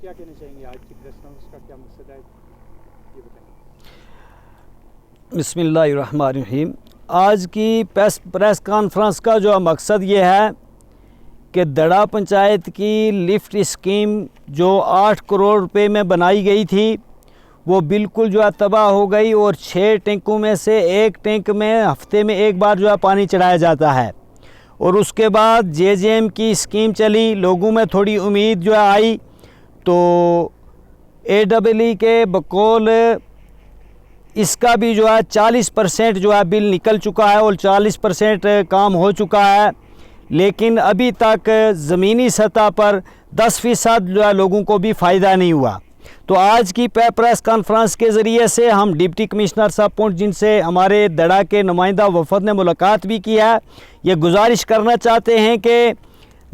क्या कहना चाहेंगे? आज की प्रेस कॉन्फ्रेंस का क्या मकसद है, ये बताएं। बिस्मिल्लाहिर्रहमानिर्रहीम। आज की प्रेस कॉन्फ्रेंस का जो मकसद ये है कि दड़ा पंचायत की लिफ्ट स्कीम जो 8 करोड़ रुपए में बनाई गई थी वो बिल्कुल जो है तबाह हो गई और 6 टैंकों में से एक टैंक में हफ्ते में एक बार जो है पानी चढ़ाया जाता है। और उसके बाद जेजेएम की स्कीम चली, लोगों में थोड़ी उम्मीद जो है आई, तो AEE के बकौल इसका भी जो है 40% जो है बिल निकल चुका है और 40% काम हो चुका है, लेकिन अभी तक ज़मीनी सतह पर 10% जो है लोगों को भी फ़ायदा नहीं हुआ। तो आज की प्रेस कॉन्फ्रेंस के ज़रिए से हम डिप्टी कमिश्नर साहब पुंछ, जिनसे हमारे दड़ा के नुमाइंदा वफद ने मुलाकात भी की है, ये गुजारिश करना चाहते हैं कि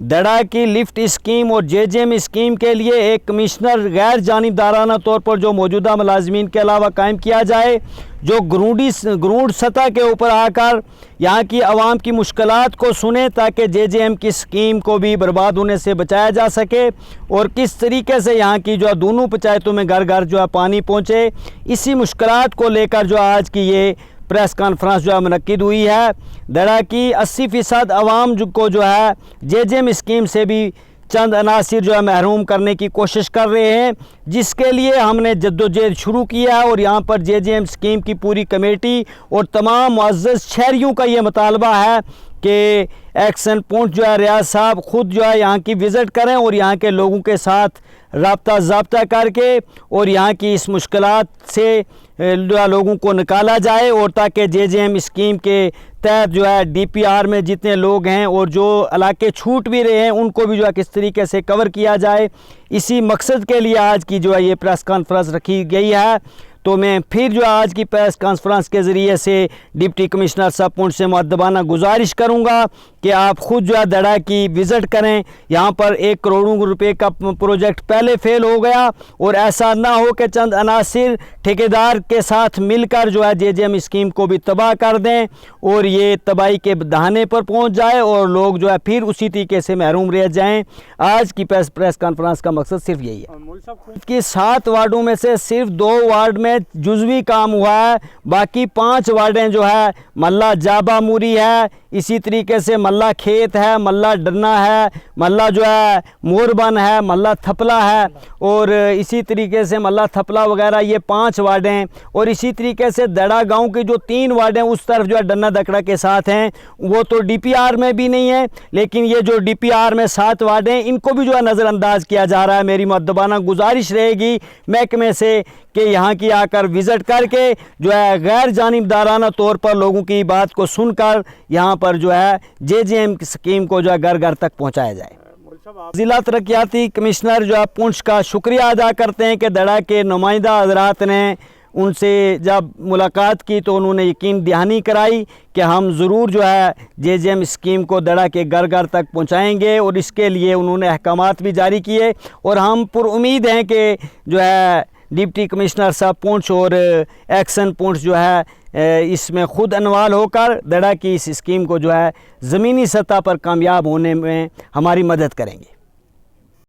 दड़ा की लिफ्ट स्कीम और जेजेएम स्कीम के लिए एक कमिश्नर गैर जानिबदाराना तौर पर जो मौजूदा मुलाजमीन के अलावा कायम किया जाए, जो ग्राउंड सतह के ऊपर आकर यहाँ की आवाम की मुश्किलात को सुने, ताकि जेजेएम की स्कीम को भी बर्बाद होने से बचाया जा सके और किस तरीके से यहाँ की जो दोनों पंचायतों में घर घर जो है पानी पहुँचे। इसी मुश्किलात को लेकर जो आज की ये प्रेस कॉन्फ्रेंस जो है मुनक्किद हुई है। दड़ा की 80% आवाम को जो है जेजेएम स्कीम से भी चंद अनासिर जो है महरूम करने की कोशिश कर रहे हैं, जिसके लिए हमने जद्दोजहद शुरू किया है। और यहाँ पर जेजेएम स्कीम की पूरी कमेटी और तमाम मुअज़्ज़ज़ शहरियों का ये मुतालबा है कि एक्शन पुंछ जो है रियाज साहब ख़ुद जो है यहाँ की विज़िट करें और यहाँ के लोगों के साथ ज़ाब्ता करके और यहाँ की इस मुश्किलात से लोगों को निकाला जाए, और ताकि जेजेएम स्कीम के तहत जो है DPR में जितने लोग हैं और जो इलाके छूट भी रहे हैं उनको भी जो है किस तरीके से कवर किया जाए। इसी मकसद के लिए आज की जो है ये प्रेस कॉन्फ्रेंस रखी गई है। तो मैं फिर जो आज की प्रेस कॉन्फ्रेंस के ज़रिए से डिप्टी कमिश्नर साहब पुंछ से मुअद्दबाना गुजारिश करूंगा कि आप ख़ुद जो है दड़ा की विज़िट करें। यहाँ पर 1 करोड़ रुपए का प्रोजेक्ट पहले फेल हो गया, और ऐसा ना हो कि चंद अनासिर ठेकेदार के साथ मिलकर जो है जेजेएम स्कीम को भी तबाह कर दें और ये तबाही के दहाने पर पहुँच जाए और लोग जो है फिर उसी तरीके से महरूम रह जाएँ। आज की प्रेस कॉन्फ्रेंस का मकसद सिर्फ यही है कि 7 वार्डों में से सिर्फ 2 वार्ड में जुज़वी काम हुआ है, बाकी 5 वार्डें जो है मल्ला जाबा मूरी है, इसी तरीके से मल्ला खेत है, मल्ला डरना है, मल्ला जो है मोरबन है, मल्ला थपला है, और इसी तरीके से मल्ला थपला वगैरह ये 5 वार्डें। और इसी तरीके से दड़ा गांव की जो 3 वार्डें उस तरफ जो है डन्ना दकड़ा के साथ हैं, वो तो DPR में भी नहीं है, लेकिन ये जो DPR में 7 वार्डें इनको भी जो है नज़रअंदाज किया जा रहा है। मेरी मुअद्दबाना गुजारिश रहेगी महकमे से कि यहाँ की आकर विज़िट करके जो है गैर जानिबदाराना तौर पर लोगों की बात को सुनकर यहाँ पर जो है जेजेएम स्कीम को जो है घर घर तक पहुँचाया जाए। ज़िला तरक्याती कमिश्नर जो है पुंछ का शुक्रिया अदा करते हैं कि दड़ा के नुमाइंदा हज़रात ने उनसे जब मुलाकात की तो उन्होंने यकीन दहानी कराई कि हम ज़रूर जो है जेजेएम स्कीम को दड़ा के घर घर तक पहुंचाएंगे, और इसके लिए उन्होंने अहकामात भी जारी किए। और हम पुरुम्मीद हैं कि जो है डिप्टी कमिश्नर साहब पुंछ और एक्शन पुंछ जो है इसमें ख़ुद इन्वॉल्व होकर दड़ा की इस स्कीम को जो है ज़मीनी सतह पर कामयाब होने में हमारी मदद करेंगे।